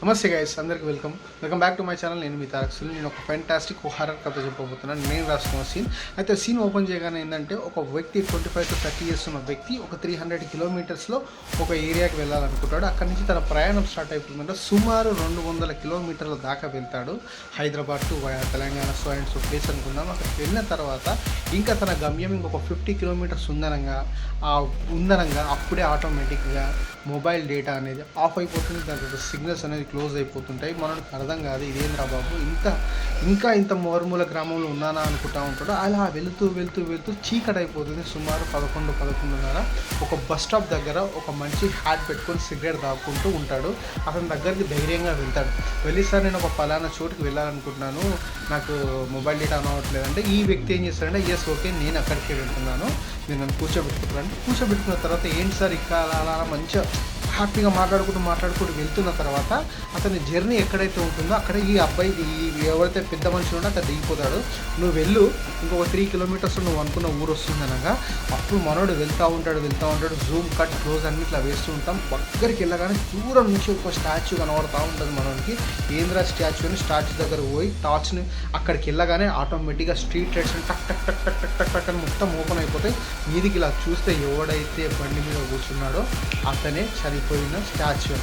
నమస్తే గైస్, అందరికి welcome back to my channel. నేను మీ తారక్సులు. నేను ఒక ఫెంటాస్టిక్ హారర్ కథ చెప్పబోతున్నాను. నేను రాసుకున్న సీన్ అయితే సీన్ ఓపెన్ చేయగానే ఏంటంటే ఒక వ్యక్తి 25 to 30 years ఉన్న వ్యక్తి ఒక 300 kilometers ఒక ఏరియాకి వెళ్ళాలనుకుంటాడు. అక్కడి నుంచి తన ప్రయాణం స్టార్ట్ అయిపోతుందంటే సుమారు 200 kilometers దాకా వెళ్తాడు. Hyderabad to Telangana so and so place అనుకుందాం. అక్కడికి వెళ్ళిన తర్వాత ఇంకా తన గమ్యం ఇంకొక 50 kilometers ఉందనంగా అప్పుడే ఆటోమేటిక్గా మొబైల్ డేటా అనేది ఆఫ్ అయిపోతుంది. దాంట్లో సిగ్నల్స్ అనేది క్లోజ్ అయిపోతుంటాయి. మనకు అర్థం కాదు ఇదేంద్రా బాబు ఇంత మారుమూల గ్రామంలో ఉన్నానా అనుకుంటా ఉంటాడు. అలా వెళుతూ చీకటి అయిపోతుంది. సుమారు 11:30 ఒక బస్ స్టాప్ దగ్గర ఒక మంచి హ్యాట్ పెట్టుకొని సిగరెట్ తాగుకుంటూ ఉంటాడు. అతని దగ్గరికి ధైర్యంగా వెళ్తాడు. వెళ్ళి సార్ నేను ఒక పలానా చోటుకి వెళ్ళాలనుకుంటున్నాను, నాకు మొబైల్ డేటా ఆన్ అవ్వట్లేదు అంటే ఈ వ్యక్తి ఏం చేస్తాడంటే ఎస్ ఓకే నేను అక్కడికే వెళ్తున్నాను, నేను నన్ను కూర్చోబెట్టుకున్న తర్వాత ఏంటి సార్ ఇక్కడ అలా మంచిగా హ్యాపీగా మాట్లాడుకుంటూ వెళ్తున్న తర్వాత అతని జర్నీ ఎక్కడైతే ఉంటుందో అక్కడ ఈ అబ్బాయి ఎవరైతే పెద్ద మనిషి ఉందో అతను దిగిపోతాడు. నువ్వు వెళ్ళు, ఇంకొక 3 kilometers నువ్వు అనుకున్న ఊరు వస్తుంది అనగా అప్పుడు మనోడు వెళ్తూ ఉంటాడు. జూమ్ కట్ క్లోజ్ అన్ని ఇట్లా వేస్తూ ఉంటాం. దగ్గరికి వెళ్ళగానే దూరం నుంచి ఒక స్టాచ్యూ కనబడుతూ ఉంటుంది మనోడికి. ఏంద్రా స్టాచ్యూ అని స్టాచ్యూ దగ్గర పోయి టార్చ్ని అక్కడికి వెళ్ళగానే ఆటోమేటిక్గా స్ట్రీట్ లైట్స్ టక్ టక్ టక్ టక్ టక్ టక్ టక్ అని మొత్తం ఓపెన్ అయిపోతాయి. మీదికి ఇలా చూస్తే ఎవడైతే బండి మీద కూర్చున్నాడో అతనే చనిపోయిన స్టాచ్యూ.